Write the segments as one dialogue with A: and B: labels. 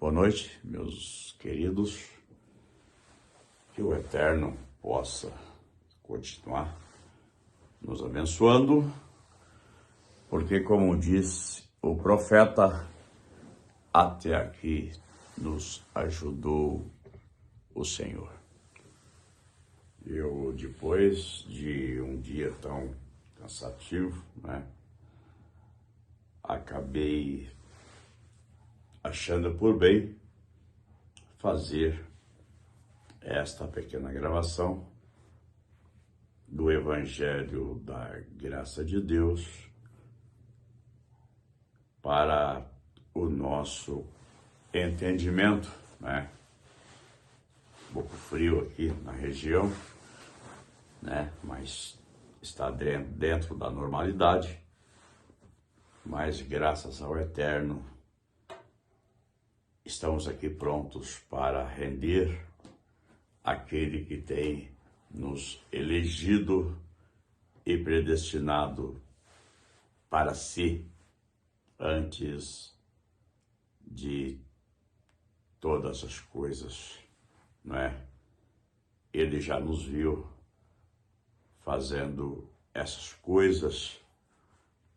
A: Boa noite, meus queridos. Que o Eterno possa continuar nos abençoando, porque, como diz o profeta, até aqui nos ajudou o Senhor. Eu, depois de um dia tão cansativo, acabei achando por bem fazer esta pequena gravação do Evangelho da Graça de Deus para o nosso entendimento, Um pouco frio aqui na região, mas está dentro da normalidade, mas graças ao Eterno estamos aqui prontos para render aquele que tem nos elegido e predestinado para si antes de todas as coisas, Ele já nos viu fazendo essas coisas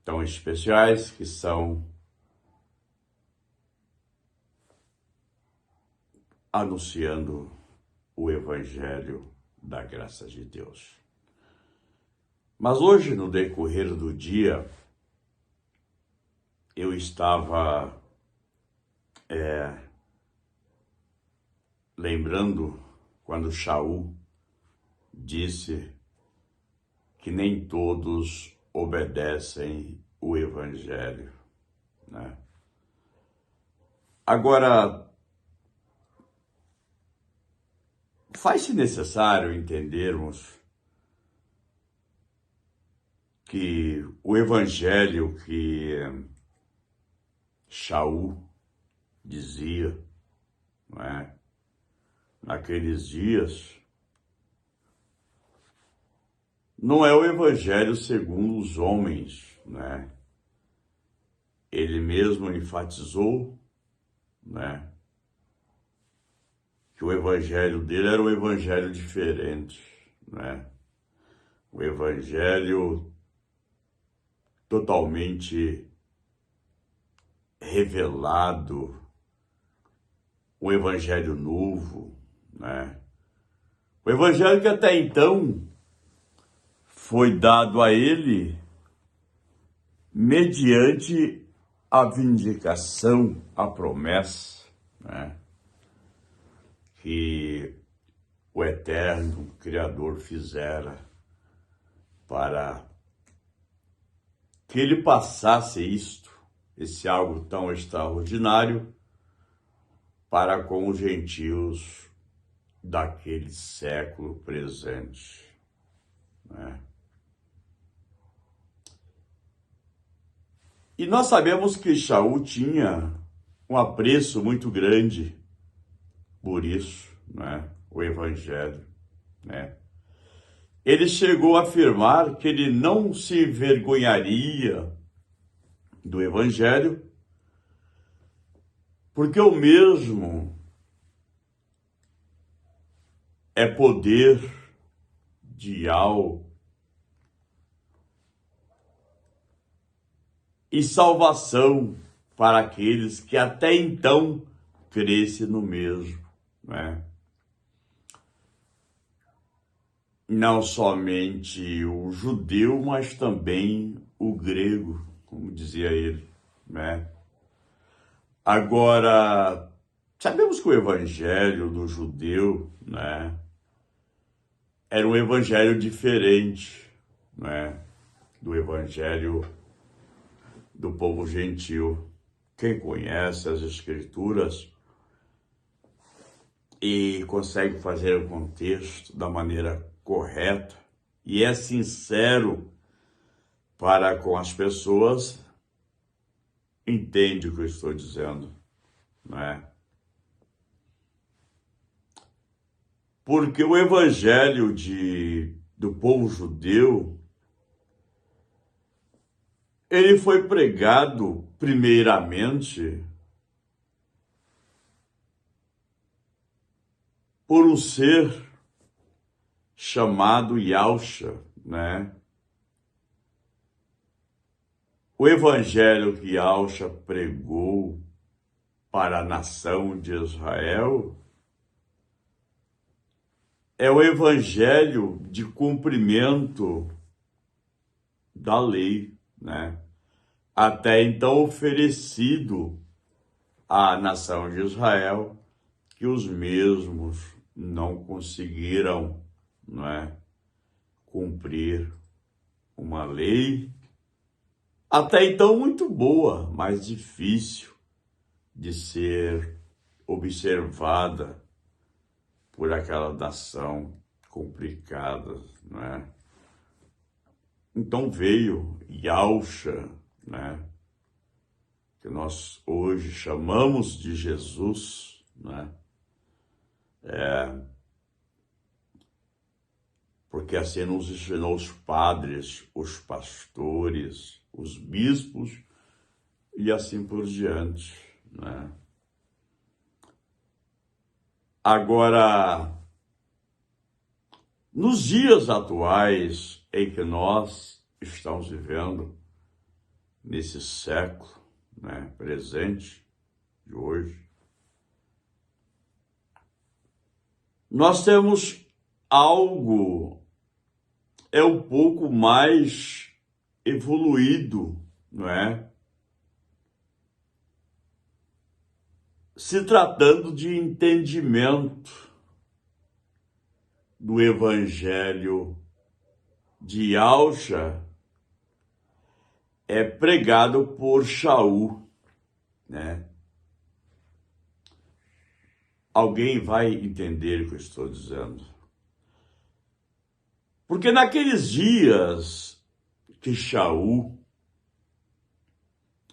A: tão especiais que são anunciando o Evangelho da Graça de Deus. Mas hoje, no decorrer do dia, eu estava lembrando quando Shaul disse que nem todos obedecem o Evangelho, Agora, faz-se necessário entendermos que o Evangelho que Shaul dizia, naqueles dias, não é o Evangelho segundo os homens, Ele mesmo enfatizou, que o Evangelho dele era um Evangelho diferente, O Evangelho totalmente revelado, um Evangelho novo, O Evangelho que até então foi dado a ele mediante a vindicação, a promessa, que o Eterno Criador fizera para que ele passasse esse algo tão extraordinário para com os gentios daquele século presente, E nós sabemos que Shaul tinha um apreço muito grande por isso, o Evangelho, Ele chegou a afirmar que ele não se envergonharia do Evangelho, porque o mesmo é poder de algo e salvação para aqueles que até então crescem no mesmo, Não somente o judeu, mas também o grego, como dizia ele, Agora, sabemos que o evangelho do judeu, era um evangelho diferente, do evangelho do povo gentil. Quem conhece as Escrituras e consegue fazer o contexto da maneira correta e é sincero para com as pessoas, entende o que eu estou dizendo, Porque o evangelho do povo judeu, ele foi pregado primeiramente por um ser chamado Yahusha, né? O evangelho que Yahusha pregou para a nação de Israel é o evangelho de cumprimento da lei, né? Até então oferecido à nação de Israel, que os mesmos não conseguiram, não é, cumprir uma lei até então muito boa, mas difícil de ser observada por aquela nação complicada, né? Então veio Yahusha, né? Que nós hoje chamamos de Jesus, né? Porque assim nos ensinou os padres, os pastores, os bispos e assim por diante, né? Agora, nos dias atuais em que nós estamos vivendo, nesse século, né, presente de hoje, nós temos algo um pouco mais evoluído, não é? Se tratando de entendimento do evangelho de Yahusha, é pregado por Shaul, né? Alguém vai entender o que eu estou dizendo. Porque naqueles dias que Shaul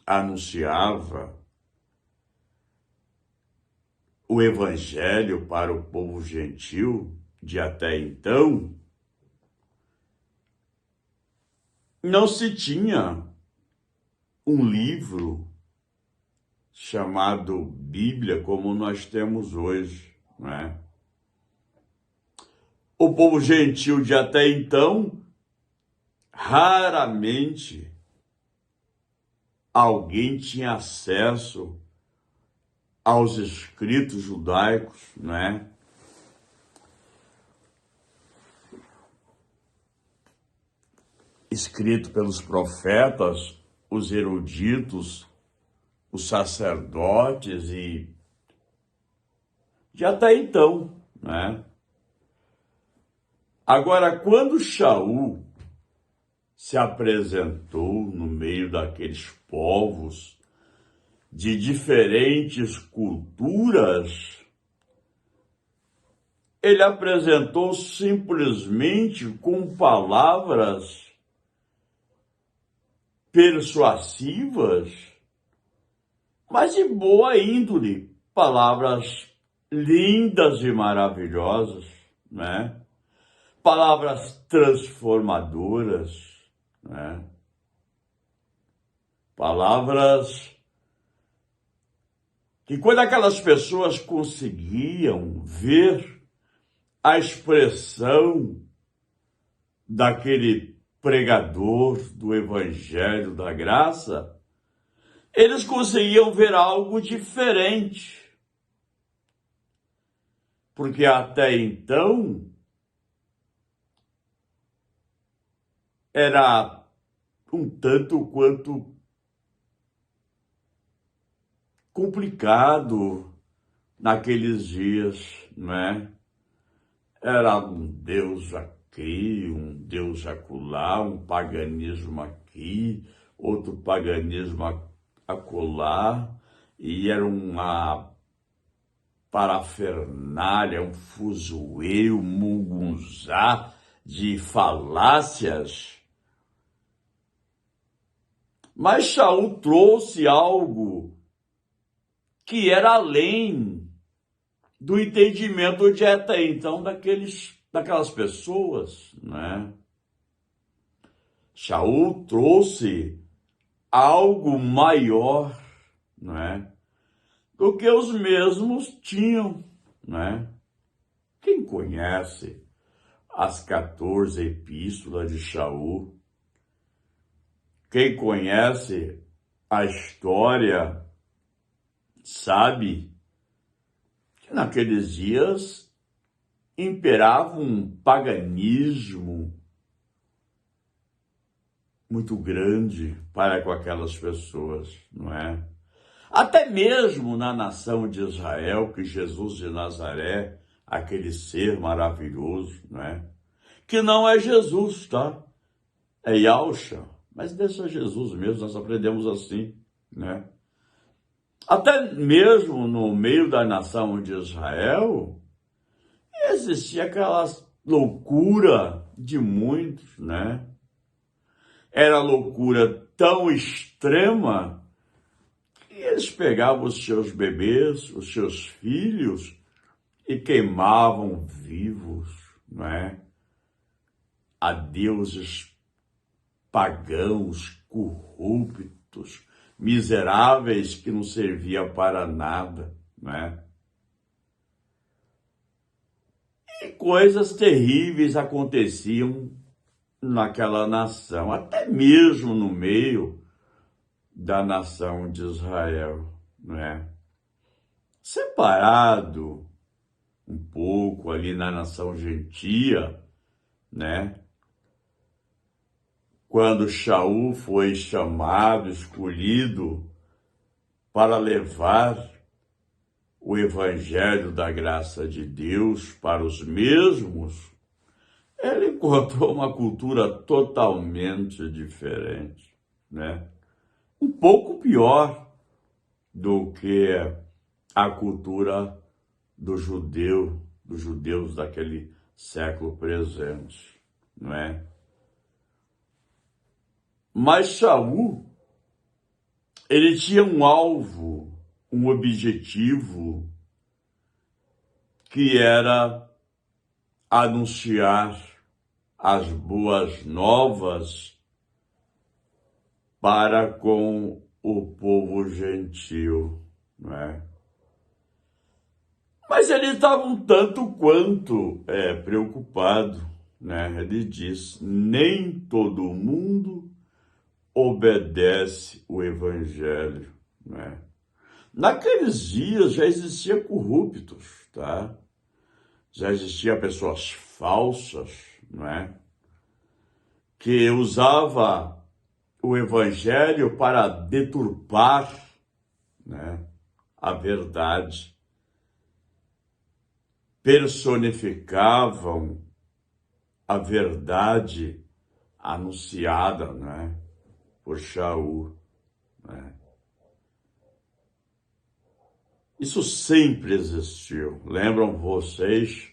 A: anunciava o evangelho para o povo gentil de até então, não se tinha um livro chamado Bíblia como nós temos hoje, não é? O povo gentil de até então, raramente alguém tinha acesso aos escritos judaicos, não é? Escrito pelos profetas, os eruditos, os sacerdotes e de até então, né? Agora, quando Shaul se apresentou no meio daqueles povos de diferentes culturas, ele apresentou simplesmente com palavras persuasivas, mas de boa índole, palavras lindas e maravilhosas, né? Palavras transformadoras, né? Palavras que quando aquelas pessoas conseguiam ver a expressão daquele pregador do Evangelho da Graça, eles conseguiam ver algo diferente. Porque até então era um tanto quanto complicado naqueles dias, não é? Era um Deus aqui, um Deus acolá, um paganismo aqui, outro paganismo acolá, e era uma parafernália, um fuzuê, um mugunzá de falácias. Mas Shaul trouxe algo que era além do entendimento de até então daquelas pessoas, né? Shaul trouxe algo maior, né, do que os mesmos tinham, né? Quem conhece as 14 epístolas de Shaul? Quem conhece a história sabe que naqueles dias imperava um paganismo muito grande para com aquelas pessoas, não é? Até mesmo na nação de Israel, que Jesus de Nazaré, aquele ser maravilhoso, não é? Que não é Jesus, tá? É Yahshua, mas deixa Jesus mesmo, nós aprendemos assim, né? Até mesmo no meio da nação de Israel, existia aquela loucura de muitos, né? Era loucura tão extrema que eles pegavam os seus bebês, os seus filhos e queimavam vivos, não é? A deuses pagãos, corruptos, miseráveis que não serviam para nada, não é? E coisas terríveis aconteciam naquela nação, até mesmo no meio da nação de Israel, não é? Separado um pouco ali na nação gentia, né? Quando Shaul foi chamado, escolhido para levar o evangelho da graça de Deus para os mesmos, ele encontrou uma cultura totalmente diferente, né? Um pouco pior do que a cultura dos judeus daquele século presente, não é? Mas Shaul, ele tinha um alvo, um objetivo, que era anunciar as boas novas para com o povo gentil, não é? Mas ele estava um tanto quanto preocupado, né? Ele diz, nem todo mundo obedece o evangelho, né? Naqueles dias já existia corruptos, tá? Já existia pessoas falsas, não é? Que usava o evangelho para deturpar, né, a verdade. Personificavam a verdade anunciada, né, por Shaul, né? Isso sempre existiu. Lembram vocês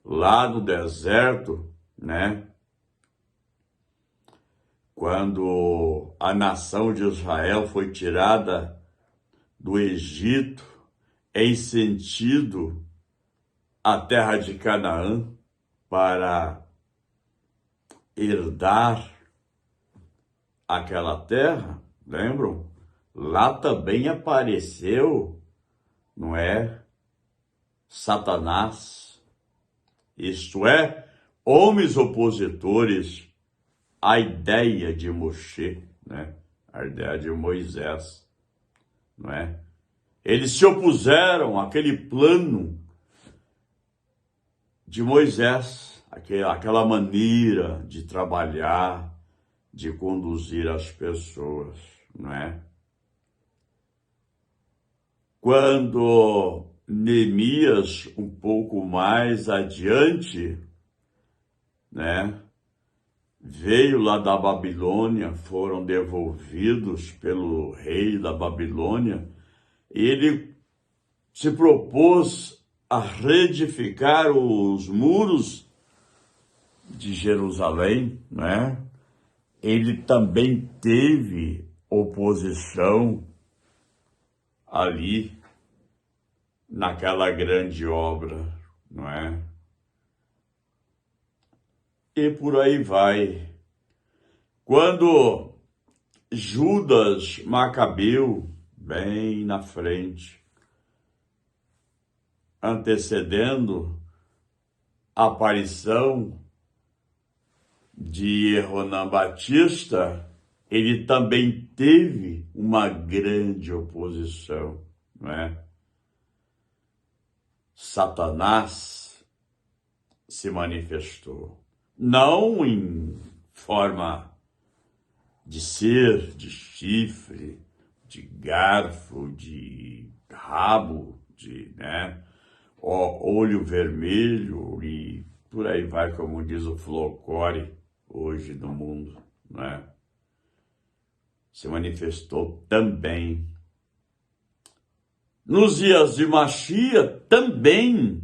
A: lá no deserto, né? Quando a nação de Israel foi tirada do Egito em sentido à terra de Canaã para herdar aquela terra, lembram? Lá também apareceu, não é? Satanás, isto é, homens opositores à ideia de Moshe, né? A ideia de Moisés, não é? Eles se opuseram àquele plano de Moisés, aquela maneira de trabalhar, de conduzir as pessoas, não é? Quando Neemias, um pouco mais adiante, né, veio lá da Babilônia, foram devolvidos pelo rei da Babilônia, ele se propôs a reedificar os muros de Jerusalém, né? Ele também teve oposição ali naquela grande obra, não é? E por aí vai. Quando Judas Macabeu, bem na frente, antecedendo aparição de Ronan Batista, ele também teve uma grande oposição, não é? Satanás se manifestou, não em forma de ser, de chifre, de garfo, de rabo, de, olho vermelho e por aí vai, como diz o folclore hoje no mundo, né? Se manifestou também. Nos dias de Machia também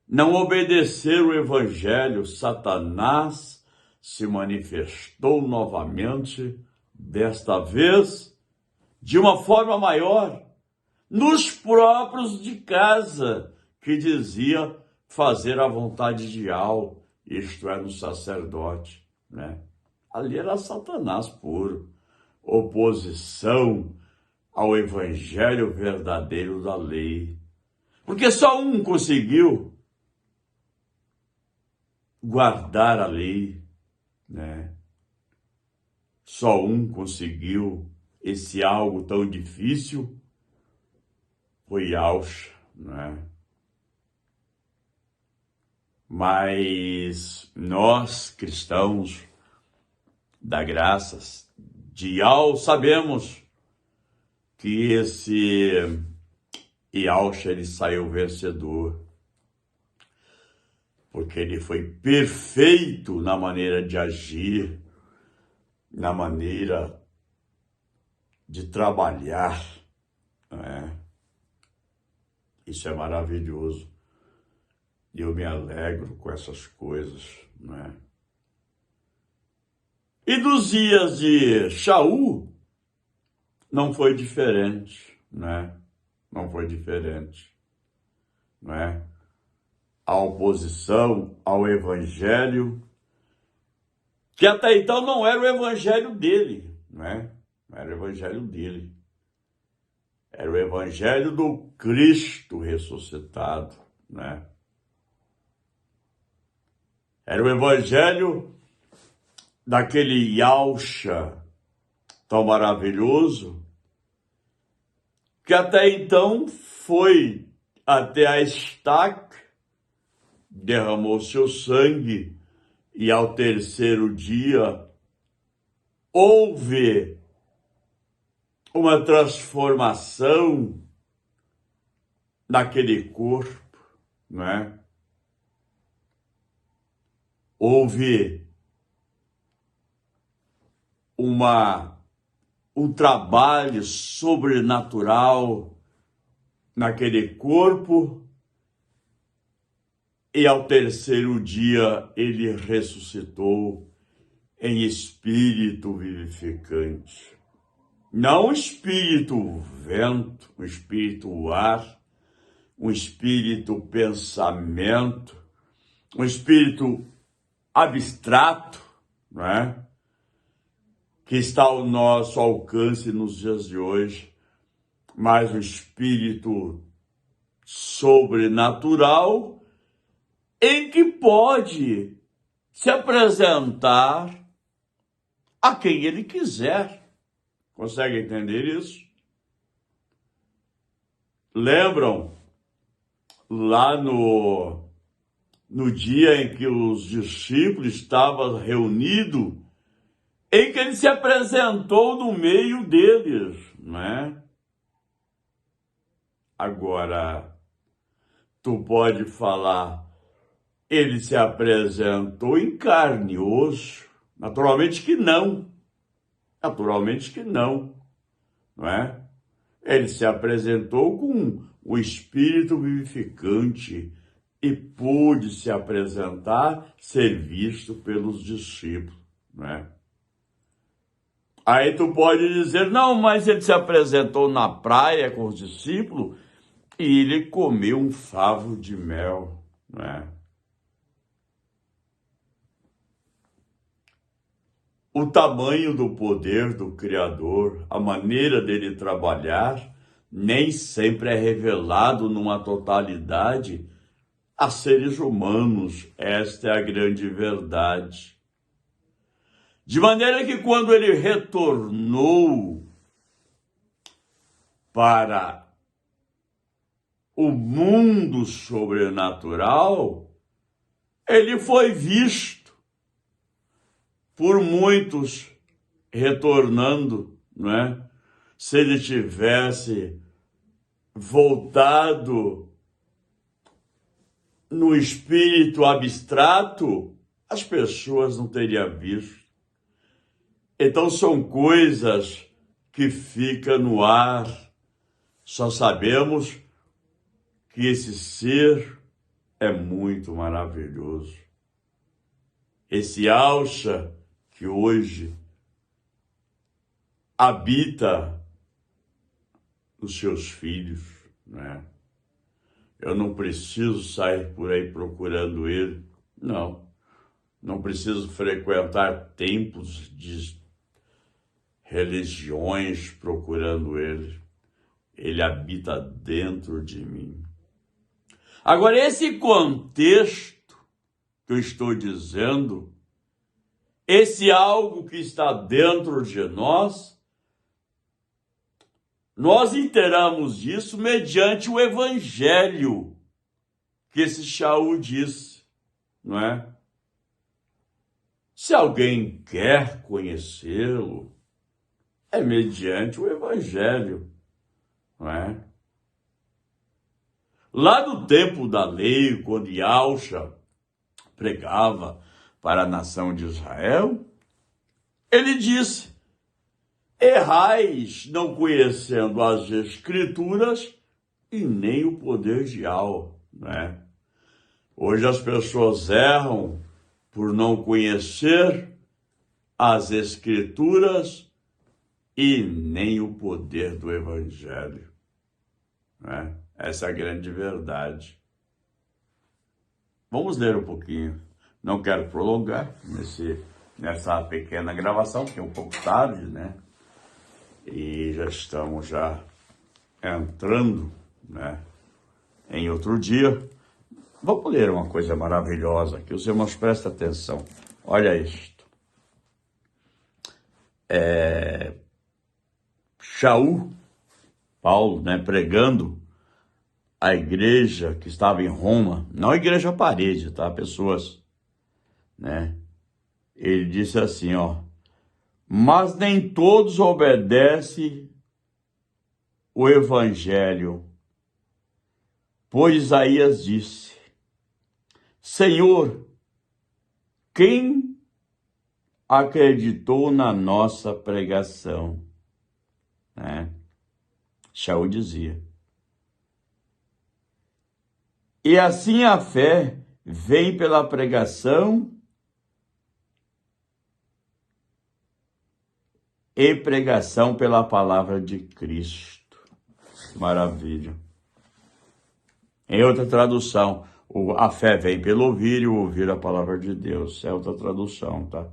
A: não obedeceram o evangelho. Satanás se manifestou novamente, desta vez de uma forma maior, nos próprios de casa, que dizia fazer a vontade de Al, isto é, no sacerdote, né? Ali era Satanás puro, oposição ao evangelho verdadeiro da lei. Porque só um conseguiu guardar a lei, né? Só um conseguiu esse algo tão difícil, foi Yahshua, né? Mas nós, cristãos da graças de Yahweh, sabemos que esse Yahshua, ele saiu vencedor, porque ele foi perfeito na maneira de agir, na maneira de trabalhar, né? Isso é maravilhoso. E eu me alegro com essas coisas, né? E dos dias de Shaul, não foi diferente, né? Não foi diferente, né? A oposição ao evangelho, que até então não era o evangelho dele, né? Não era o evangelho dele. Era o evangelho do Cristo ressuscitado, né? Era o evangelho daquele Yahshua tão maravilhoso, que até então foi até a estaca, derramou seu sangue, e ao terceiro dia houve uma transformação naquele corpo, né? Houve um trabalho sobrenatural naquele corpo, e ao terceiro dia ele ressuscitou em espírito vivificante. Não um espírito vento, um espírito ar, um espírito pensamento, um espírito abstrato, né? Que está ao nosso alcance nos dias de hoje, mas um espírito sobrenatural em que pode se apresentar a quem ele quiser. Consegue entender isso? Lembram lá no dia em que os discípulos estavam reunidos, em que ele se apresentou no meio deles, né? Agora, tu pode falar, ele se apresentou em carne e osso? Naturalmente que não. Naturalmente que não, não é? Ele se apresentou com o Espírito vivificante e pôde se apresentar, ser visto pelos discípulos, não é? Aí tu pode dizer, não, mas ele se apresentou na praia com os discípulos e ele comeu um favo de mel, não é? O tamanho do poder do Criador, a maneira dele trabalhar, nem sempre é revelado numa totalidade a seres humanos. Esta é a grande verdade. De maneira que quando ele retornou para o mundo sobrenatural, ele foi visto por muitos retornando, não é? Se ele tivesse voltado no espírito abstrato, as pessoas não teriam visto. Então são coisas que ficam no ar. Só sabemos que esse ser é muito maravilhoso. Esse Alcha que hoje habita os seus filhos, né? Eu não preciso sair por aí procurando ele, não preciso frequentar templos de religiões procurando ele. Ele habita dentro de mim. Agora, esse contexto que eu estou dizendo, esse algo que está dentro de nós inteiramos isso mediante o evangelho que esse Shaul disse, não é? Se alguém quer conhecê-lo, é mediante o evangelho, não é? Lá no tempo da lei, quando Yahshua pregava para a nação de Israel, ele disse: errais não conhecendo as Escrituras e nem o poder de Yahweh, né? Hoje as pessoas erram por não conhecer as Escrituras e nem o poder do Evangelho, né? Essa é a grande verdade. Vamos ler um pouquinho. Não quero prolongar nessa pequena gravação, porque é um pouco tarde, né? E já estamos entrando, né, em outro dia. Vamos ler uma coisa maravilhosa aqui. Os irmãos, prestem atenção. Olha isto. Shaul, Paulo, né, pregando a igreja que estava em Roma, não a igreja parede, tá? Pessoas, né? Ele disse assim, ó: mas nem todos obedecem o evangelho, pois Isaías disse: Senhor, quem acreditou na nossa pregação? Né? Shaul dizia. E assim a fé vem pela pregação e pregação pela palavra de Cristo. Maravilha. Em outra tradução, a fé vem pelo ouvir e o ouvir a palavra de Deus. É outra tradução, tá?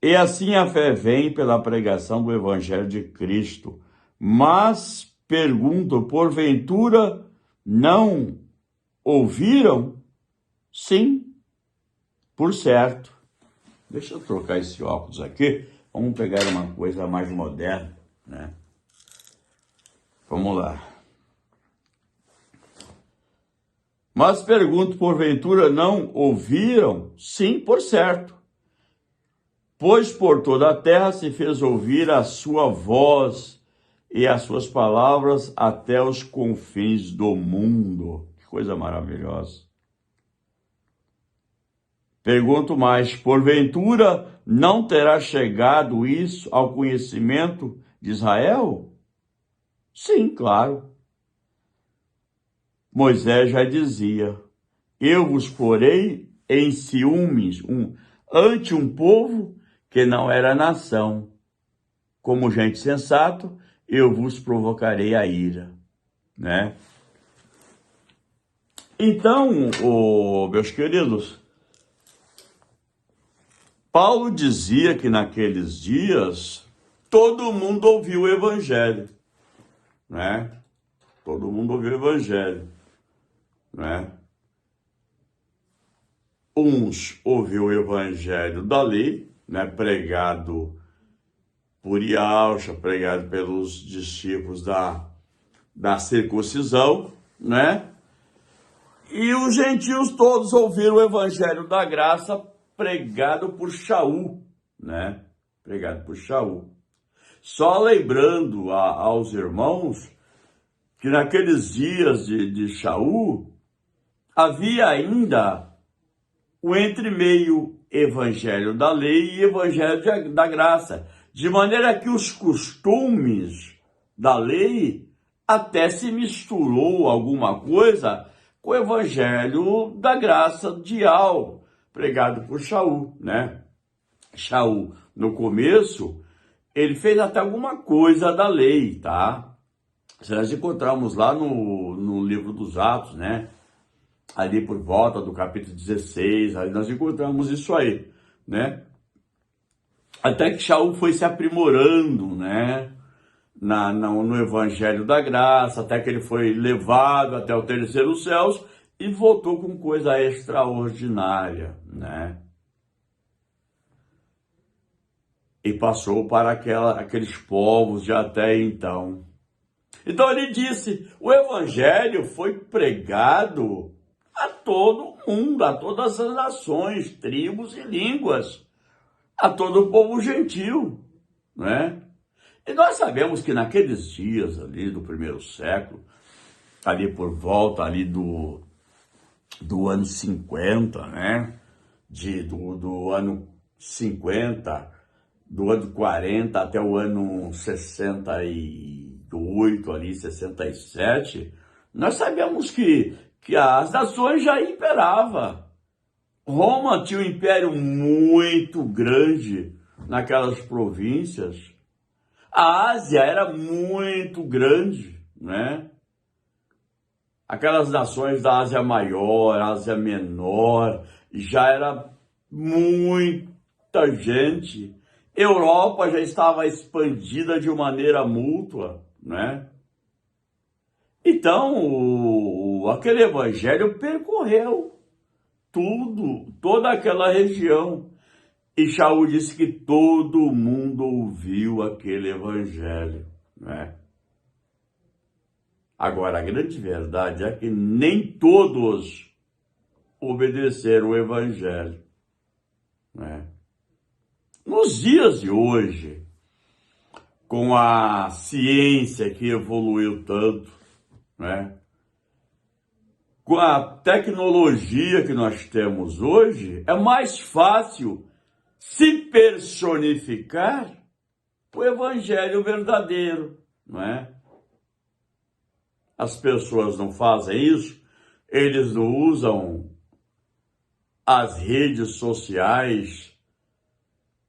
A: E assim a fé vem pela pregação do evangelho de Cristo. Mas pergunto, porventura não ouviram? Sim, por certo. Deixa eu trocar esse óculos aqui. Vamos pegar uma coisa mais moderna, né? Vamos lá. Mas pergunto, porventura não ouviram? Sim, por certo. Pois por toda a terra se fez ouvir a sua voz e as suas palavras até os confins do mundo. Que coisa maravilhosa. Pergunto mais, porventura não terá chegado isso ao conhecimento de Israel? Sim, claro. Moisés já dizia: eu vos porei em ciúmes ante um povo que não era nação. Como gente sensato, eu vos provocarei a ira, né? Então, meus queridos, Paulo dizia que naqueles dias todo mundo ouviu o evangelho, né? Todo mundo ouviu o evangelho. né? Uns ouviram o evangelho da lei, né, pregado por Yahshua, pregado pelos discípulos da circuncisão, né? E os gentios todos ouviram o evangelho da graça pregado por Shaul, né? Pregado por Shaul. Só lembrando aos irmãos que naqueles dias de Shaul havia ainda o entremeio evangelho da lei e evangelho da graça, de maneira que os costumes da lei até se misturou alguma coisa com o evangelho da graça dial, pregado por Shaul, né? Shaul, no começo, ele fez até alguma coisa da lei, tá? Nós encontramos lá no livro dos Atos, né? Ali por volta do capítulo 16, ali nós encontramos isso aí, né? Até que Shaul foi se aprimorando, né? No evangelho da graça, até que ele foi levado até o terceiro céus e voltou com coisa extraordinária, né? E passou para aqueles povos de até então. Então ele disse, o evangelho foi pregado a todo mundo, a todas as nações, tribos e línguas, a todo o povo gentil, né? E nós sabemos que naqueles dias ali do primeiro século, ali por volta ali do ano 50, né? Do ano 50, do ano 40 até o ano 68, ali 67, nós sabemos que as nações já imperavam. Roma tinha um império muito grande naquelas províncias. A Ásia era muito grande, né? Aquelas nações da Ásia Maior, Ásia Menor, já era muita gente. Europa já estava expandida de maneira mútua, né? Então, aquele evangelho percorreu toda aquela região. E Shaul disse que todo mundo ouviu aquele evangelho, né? Agora, a grande verdade é que nem todos obedeceram o evangelho, né? Nos dias de hoje, com a ciência que evoluiu tanto, né? Com a tecnologia que nós temos hoje, é mais fácil se personificar o evangelho verdadeiro, não é? As pessoas não fazem isso, eles não usam as redes sociais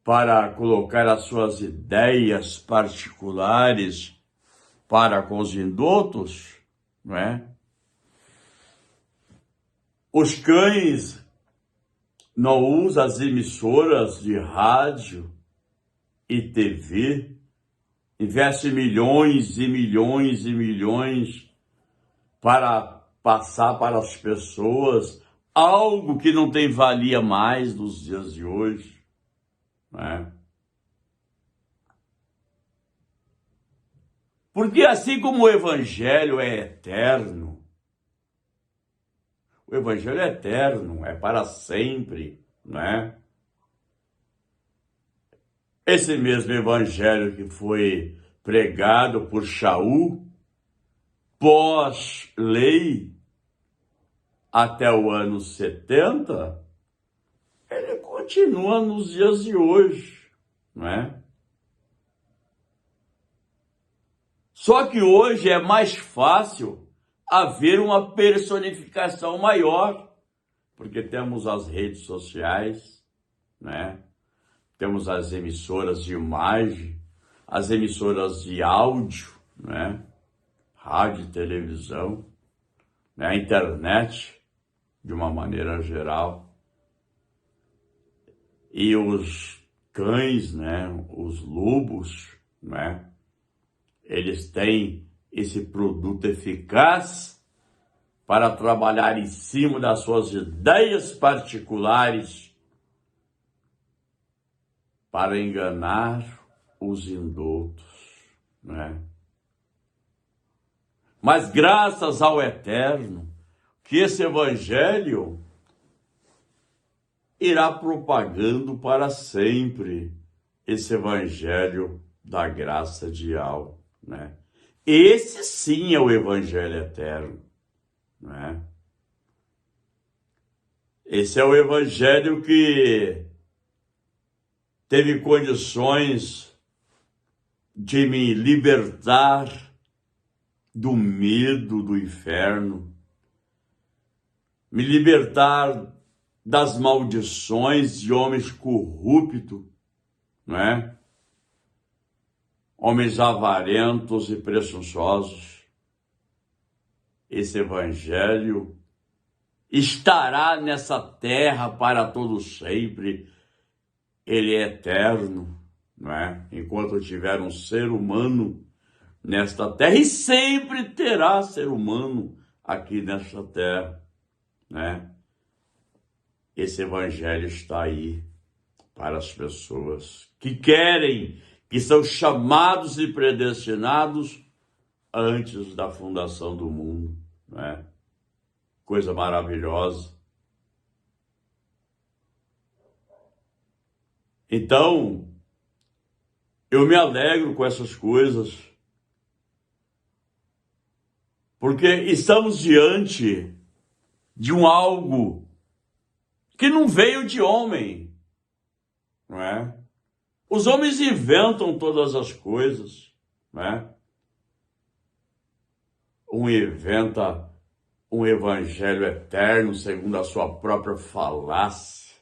A: para colocar as suas ideias particulares para com os indoutos, não é? Os cães não usam as emissoras de rádio e TV, investe milhões e milhões e milhões para passar para as pessoas algo que não tem valia mais nos dias de hoje, né? Porque assim como o evangelho é eterno, o evangelho é eterno, é para sempre, né? Esse mesmo evangelho que foi pregado por Shaul, pós-lei, até o ano 70, ele continua nos dias de hoje, não é? Só que hoje é mais fácil haver uma personificação maior, porque temos as redes sociais, né? Temos as emissoras de imagem, as emissoras de áudio, né? Rádio e televisão, né? A internet, de uma maneira geral. E os cães, né? Os lobos, né? Eles têm esse produto eficaz para trabalhar em cima das suas ideias particulares, para enganar os indoutos, né? Mas graças ao Eterno, que esse evangelho irá propagando para sempre, esse evangelho da graça dial, né? Esse sim é o evangelho eterno, né? Esse é o evangelho que teve condições de me libertar do medo do inferno, me libertar das maldições de homens corruptos, não é? Homens avarentos e presunçosos. Esse evangelho estará nessa terra para todo sempre. Ele é eterno, não é? Enquanto tiver um ser humano nesta terra, e sempre terá ser humano aqui nesta terra, né? Esse evangelho está aí para as pessoas que querem, que são chamados e predestinados antes da fundação do mundo, né? Coisa maravilhosa. Então, eu me alegro com essas coisas, porque estamos diante de um algo que não veio de homem, não é? Os homens inventam todas as coisas, né? Um inventa um evangelho eterno segundo a sua própria falácia.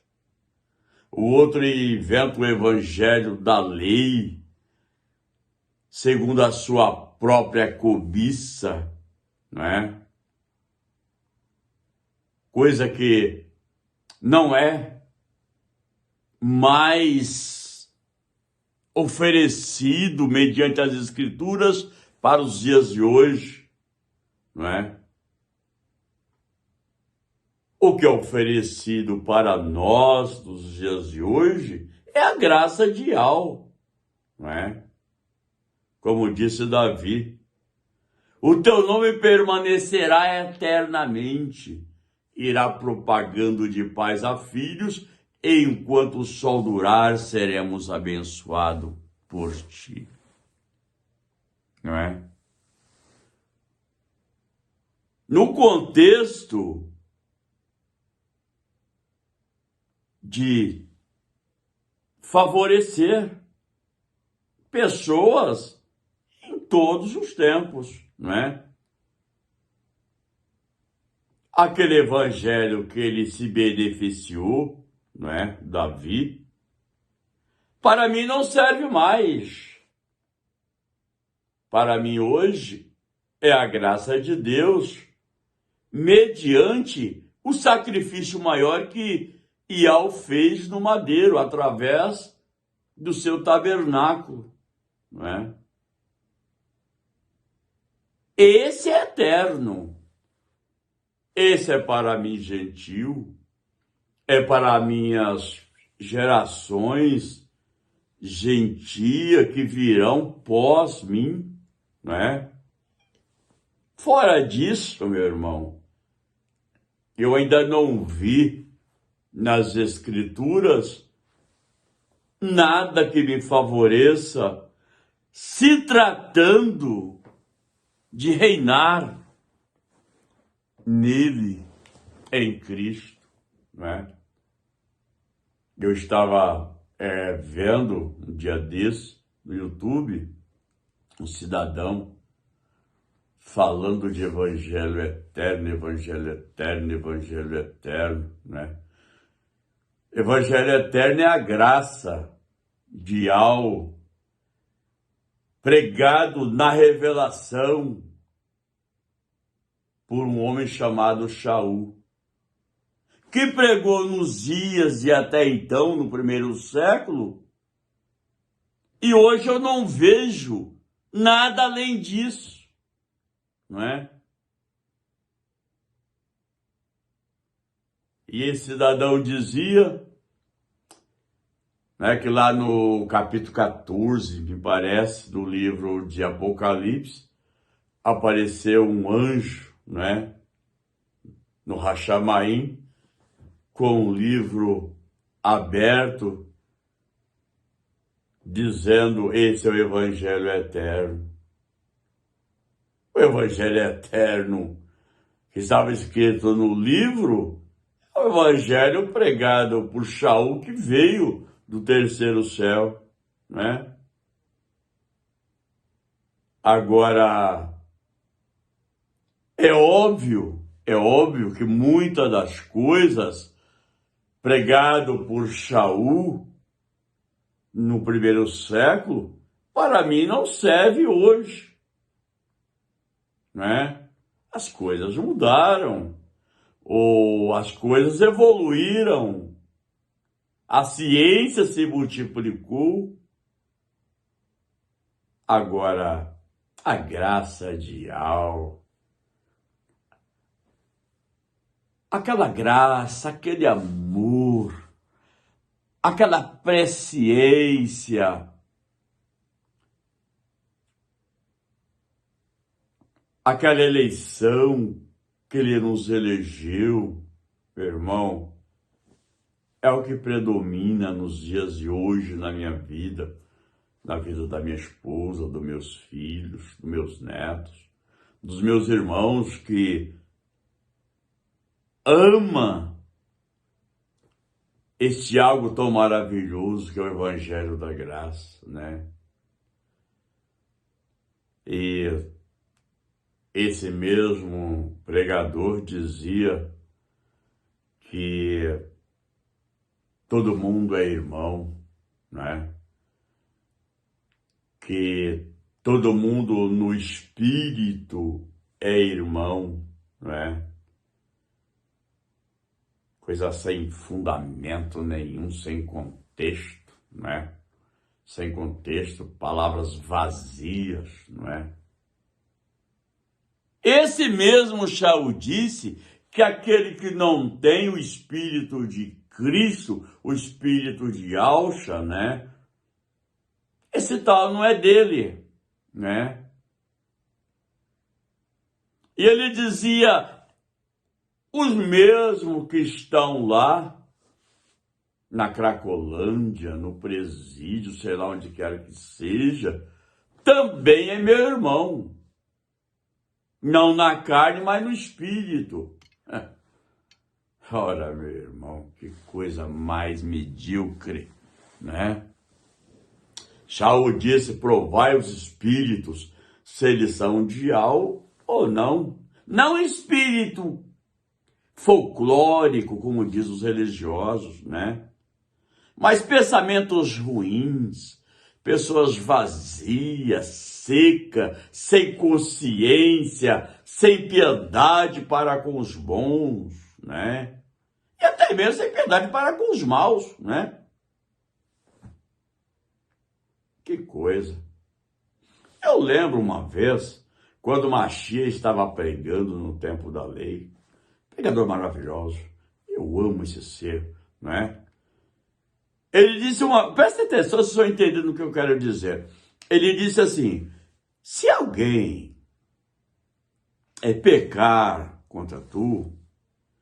A: O outro inventa o evangelho da lei segundo a sua própria cobiça, né? Coisa que não é mais oferecido mediante as escrituras para os dias de hoje, não é? O que é oferecido para nós nos dias de hoje é a graça dial, não é? Como disse Davi, o teu nome permanecerá eternamente, irá propagando de pais a filhos, e enquanto o sol durar, seremos abençoados por ti. Não é? No contexto de favorecer pessoas em todos os tempos, não é? Aquele evangelho que ele se beneficiou, não é? Davi, para mim não serve mais. Para mim hoje é a graça de Deus, mediante o sacrifício maior que Ial fez no madeiro, através do seu tabernáculo, não é? Esse é eterno. Esse é para mim gentil, é para minhas gerações gentia que virão pós mim, não é? Fora disso, meu irmão, eu ainda não vi nas escrituras nada que me favoreça, se tratando de reinar nele, em Cristo, né? Eu estava vendo um dia desse no YouTube um cidadão falando de evangelho eterno, evangelho eterno, evangelho eterno, né? Evangelho eterno é a graça dial pregado na revelação por um homem chamado Shaul, que pregou nos dias e até então, no primeiro século, e hoje eu não vejo nada além disso, não é? E esse cidadão dizia, né, que lá no capítulo 14, me parece, do livro de Apocalipse, apareceu um anjo, né, no Rachamaim, com o livro aberto, dizendo: esse é o Evangelho eterno. O Evangelho eterno que estava escrito no livro é o Evangelho pregado por Shaul, que veio do terceiro céu, né? Agora, é óbvio que muitas das coisas pregado por Shaul no primeiro século, para mim não serve hoje, né? As coisas mudaram, ou as coisas evoluíram, a ciência se multiplicou. Agora, a graça ideal, aquela graça, aquele amor, aquela presciência, aquela eleição que ele nos elegeu, meu irmão, é o que predomina nos dias de hoje na minha vida, na vida da minha esposa, dos meus filhos, dos meus netos, dos meus irmãos que ama este algo tão maravilhoso que é o Evangelho da Graça, né? E esse mesmo pregador dizia que todo mundo é irmão, né? Que todo mundo no espírito é irmão, né? Coisa sem fundamento nenhum, sem contexto, né? Sem contexto, palavras vazias, não é? Esse mesmo Shaul disse que aquele que não tem o Espírito de Cristo, o Espírito de Alcha, né? Esse tal não é dele, né? E ele dizia: os mesmos que estão lá na Cracolândia, no presídio, sei lá onde quer que seja, também é meu irmão. Não na carne, mas no espírito. Ora, meu irmão, que coisa mais medíocre, né? Shaul disse: provai os espíritos, se eles são de algo ou não. Não espírito folclórico, como diz os religiosos, né? Mas pensamentos ruins, pessoas vazias, secas, sem consciência, sem piedade para com os bons, né? E até mesmo sem piedade para com os maus, né? Que coisa. Eu lembro uma vez, quando Machia estava pregando no Templo da Lei, pregador maravilhoso, eu amo esse ser, né? Ele disse presta atenção se vocês estão entendendo o que eu quero dizer. Ele disse assim: se alguém pecar contra tu,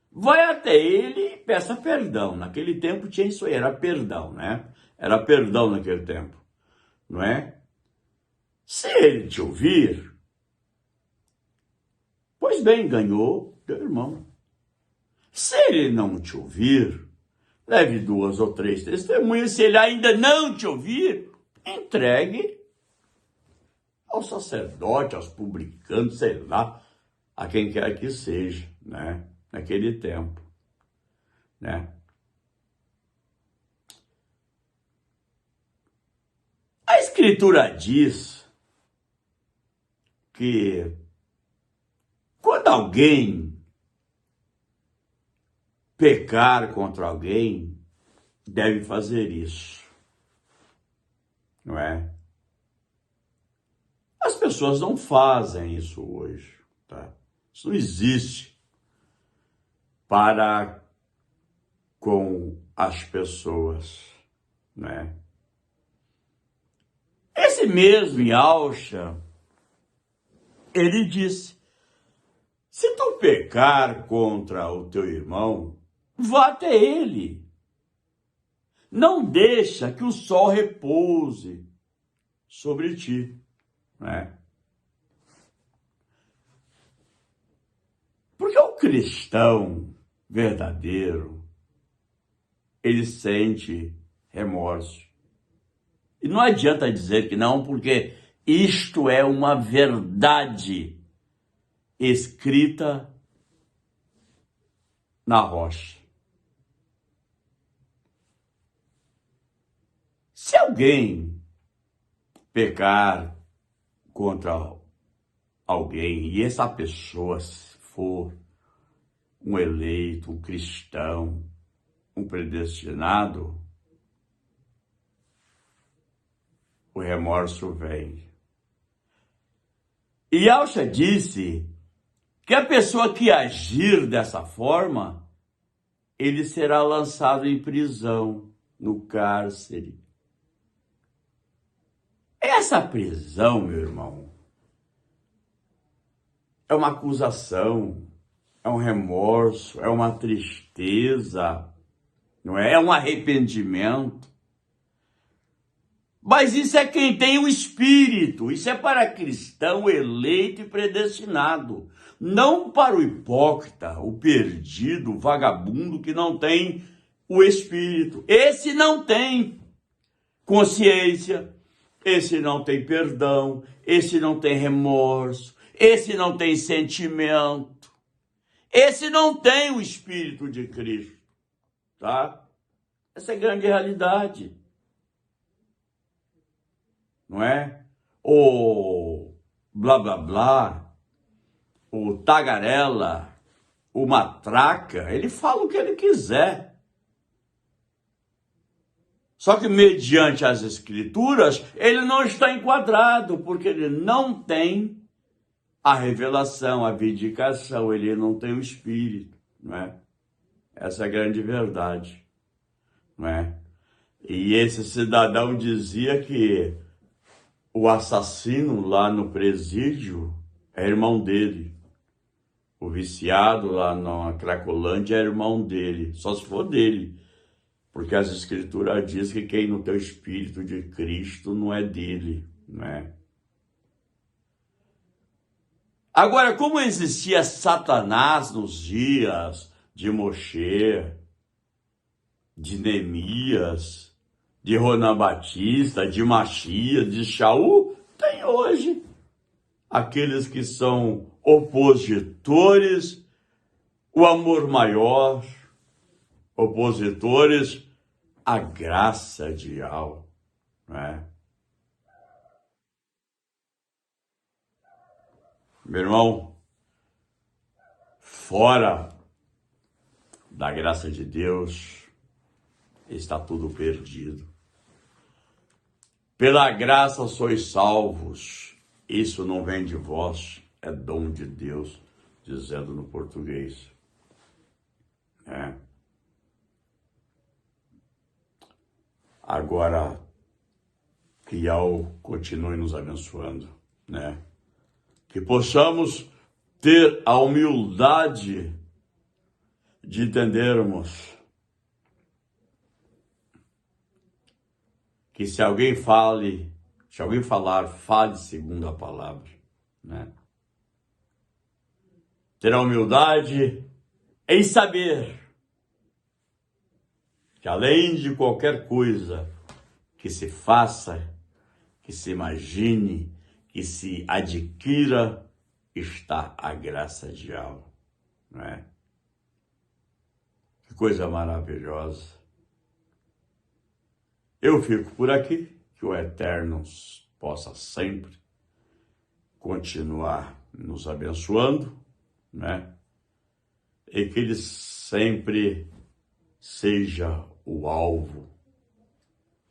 A: vai até ele e peça perdão. Naquele tempo tinha isso aí, era perdão, né? Era perdão naquele tempo, não é? Se ele te ouvir, pois bem, ganhou teu irmão. Se ele não te ouvir, leve 2 ou 3 testemunhas. Se ele ainda não te ouvir, entregue ao sacerdote, aos publicanos, sei lá, a quem quer que seja, né? Naquele tempo, né? A Escritura diz que quando alguém pecar contra alguém, deve fazer isso, não é? As pessoas não fazem isso hoje, tá? Isso não existe para com as pessoas, né? Esse mesmo Yahshua, ele disse, se tu pecar contra o teu irmão, vá até ele. Não deixa que o sol repouse sobre ti, né? Porque o cristão verdadeiro, ele sente remorso. E não adianta dizer que não, porque isto é uma verdade escrita na rocha. Se alguém pecar contra alguém e essa pessoa for um eleito, um cristão, um predestinado, o remorso vem. E Yahshua disse que a pessoa que agir dessa forma, ele será lançado em prisão, no cárcere. Essa prisão, meu irmão, é uma acusação, é um remorso, é uma tristeza, não é? É um arrependimento. Mas isso é quem tem o Espírito, isso é para cristão eleito e predestinado, não para o hipócrita, o perdido, o vagabundo que não tem o Espírito. Esse não tem consciência, esse não tem perdão, esse não tem remorso, esse não tem sentimento, esse não tem o Espírito de Cristo, tá? Essa é a grande realidade. Não é? O blá blá blá, o tagarela, o matraca, ele fala o que ele quiser. Só que mediante as escrituras, ele não está enquadrado, porque ele não tem a revelação, a vindicação, ele não tem o Espírito, não é? Essa é a grande verdade, não é? E esse cidadão dizia que o assassino lá no presídio é irmão dele. O viciado lá na Cracolândia é irmão dele, só se for dele. Porque as escrituras dizem que quem não tem o Espírito de Cristo não é dele, não é? Agora, como existia Satanás nos dias de Moshe, de Neemias, de Ronan Batista, de Machias, de Shaul, tem hoje aqueles que são opositores, o amor maior, opositores à graça de Yahweh, né? Meu irmão, fora da graça de Deus, está tudo perdido. Pela graça sois salvos, isso não vem de vós, é dom de Deus, dizendo no português. Agora, que Yahweh continue nos abençoando, né? Que possamos ter a humildade de entendermos que se alguém falar, fale segundo a palavra, né? Ter a humildade em saber que além de qualquer coisa que se faça, que se imagine, que se adquira, está a graça de Yahweh, não é? Que coisa maravilhosa. Eu fico por aqui, que o Eterno possa sempre continuar nos abençoando, né? E que ele sempre seja o alvo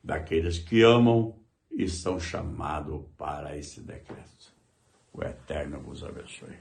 A: daqueles que amam e são chamados para esse decreto. O Eterno vos abençoe.